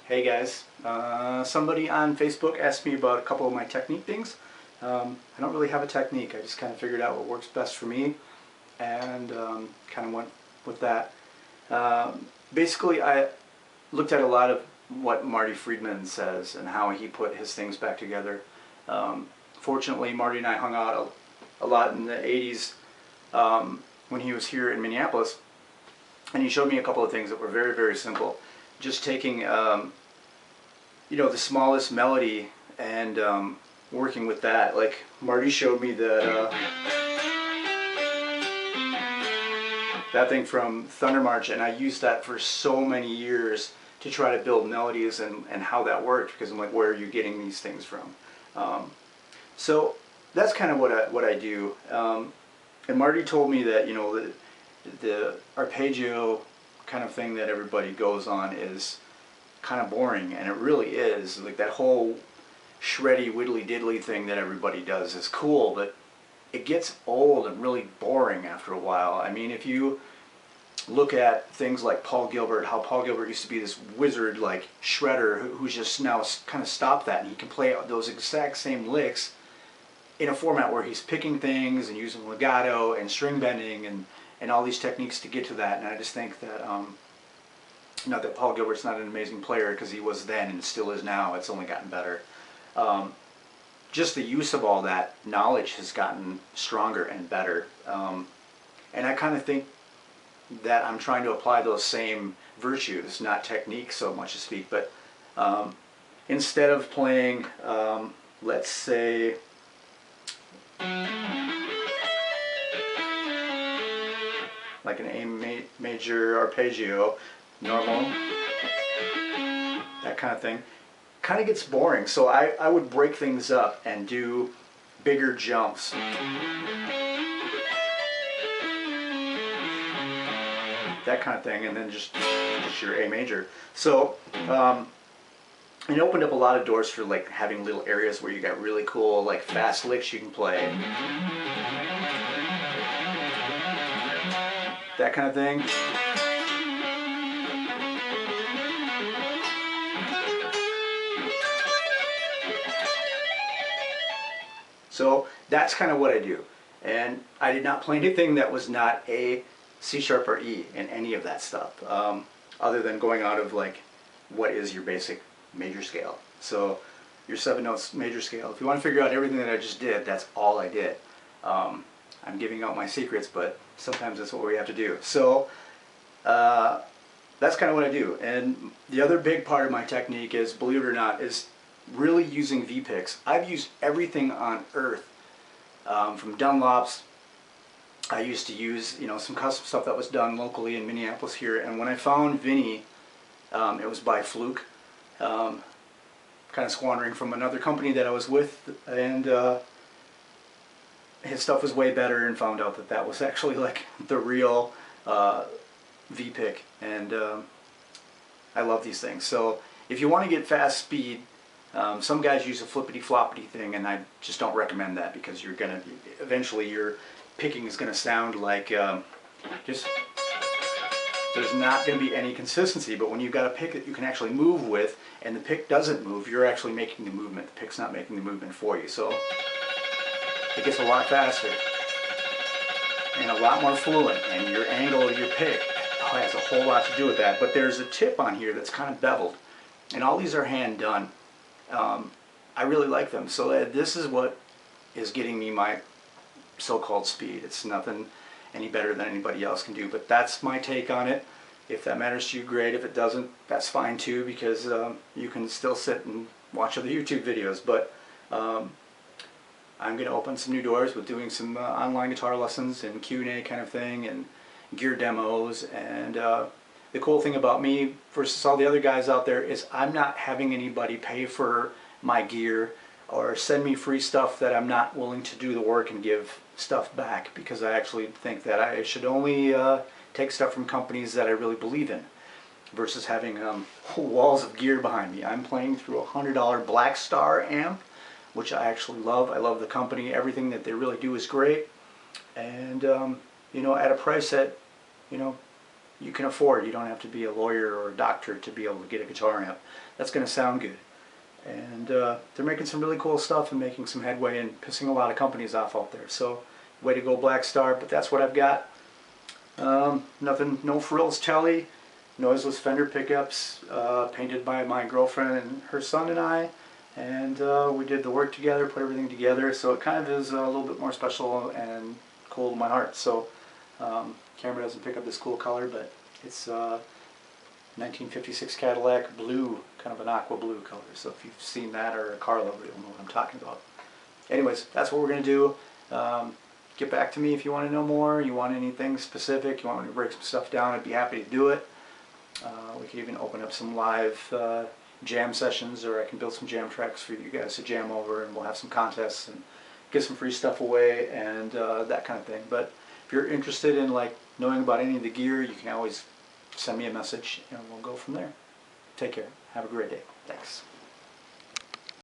Hey guys, somebody on Facebook asked me about a couple of my technique things. I don't really have a technique, I just kind of figured out what works best for me and kind of went with that. Basically, I looked at a lot of what Marty Friedman says and how he put his things back together. Fortunately, Marty and I hung out a lot in the 80s when he was here in Minneapolis, and he showed me a couple of things that were very, very simple. Just taking the smallest melody and working with that. Like Marty showed me that thing from Thunder March, and I used that for so many years to try to build melodies and how that worked, because I'm like, where are you getting these things from? So that's kind of what I do. And Marty told me that the arpeggio kind of thing that everybody goes on is kind of boring, and it really is. Like that whole shreddy widdly diddly thing that everybody does is cool, but it gets old and really boring after a while. I mean, if you look at things like Paul Gilbert, how Paul Gilbert used to be this wizard like shredder who's just now kind of stopped that, and he can play those exact same licks in a format where he's picking things and using legato and string bending and all these techniques to get to that. And I just think that not that Paul Gilbert's not an amazing player, because he was then and still is now. It's only gotten better. Just the use of all that knowledge has gotten stronger and better. And I kind of think that I'm trying to apply those same virtues, not technique so much to speak, but instead of playing, let's say, like an A major arpeggio, normal, that kind of thing, kind of gets boring. So I would break things up and do bigger jumps. That kind of thing, and then just your A major. So it opened up a lot of doors for like having little areas where you got really cool like fast licks you can play. That kind of thing. So that's kind of what I do. And I did not play anything that was not A, C sharp, or E in any of that stuff, other than going out of like what is your basic major scale. So your 7 notes major scale, if you want to figure out everything that I just did, that's all I did. I'm giving out my secrets, but sometimes that's what we have to do. So that's kind of what I do. And the other big part of my technique is, believe it or not, is really using V-picks. I've used everything on earth, from Dunlops. I used to use some custom stuff that was done locally in Minneapolis here, and when I found Vinny, it was by fluke, kind of squandering from another company that I was with, and his stuff was way better, and found out that that was actually like the real V-pick, and I love these things. So if you want to get fast speed, some guys use a flippity-floppity thing, and I just don't recommend that, because you're gonna eventually your picking is gonna sound like just, there's not gonna be any consistency. But when you've got a pick that you can actually move with, and the pick doesn't move, you're actually making the movement. The pick's not making the movement for you, so it gets a lot faster and a lot more fluent, and your angle of your pick has a whole lot to do with that. But there's a tip on here that's kind of beveled, and all these are hand done. I really like them. So this is what is getting me my so-called speed. It's nothing any better than anybody else can do, but that's my take on it. If that matters to you, great. If it doesn't, that's fine too, because you can still sit and watch other YouTube videos. But I'm going to open some new doors with doing some online guitar lessons and Q&A kind of thing, and gear demos. And the cool thing about me versus all the other guys out there is I'm not having anybody pay for my gear or send me free stuff that I'm not willing to do the work and give stuff back, because I actually think that I should only take stuff from companies that I really believe in, versus having walls of gear behind me. I'm playing through a $100 Black Star amp, which I actually love. I love the company. Everything that they really do is great, and at a price that you can afford. You don't have to be a lawyer or a doctor to be able to get a guitar amp that's going to sound good. And they're making some really cool stuff and making some headway and pissing a lot of companies off out there. So way to go, Black Star. But that's what I've got. Nothing, no frills telly, noiseless Fender pickups, painted by my girlfriend and her son and I. And we did the work together, put everything together. So it kind of is a little bit more special and cool to my heart. So camera doesn't pick up this cool color, but it's 1956 Cadillac blue, kind of an aqua blue color. So if you've seen that or a car lover, you'll know what I'm talking about. Anyways, that's what we're going to do. Get back to me if you want to know more, you want anything specific, you want me to break some stuff down, I'd be happy to do it. We could even open up some live jam sessions, or I can build some jam tracks for you guys to jam over, and we'll have some contests and give some free stuff away and that kind of thing. But if you're interested in like knowing about any of the gear, you can always send me a message and we'll go from there. Take care. Have a great day. Thanks.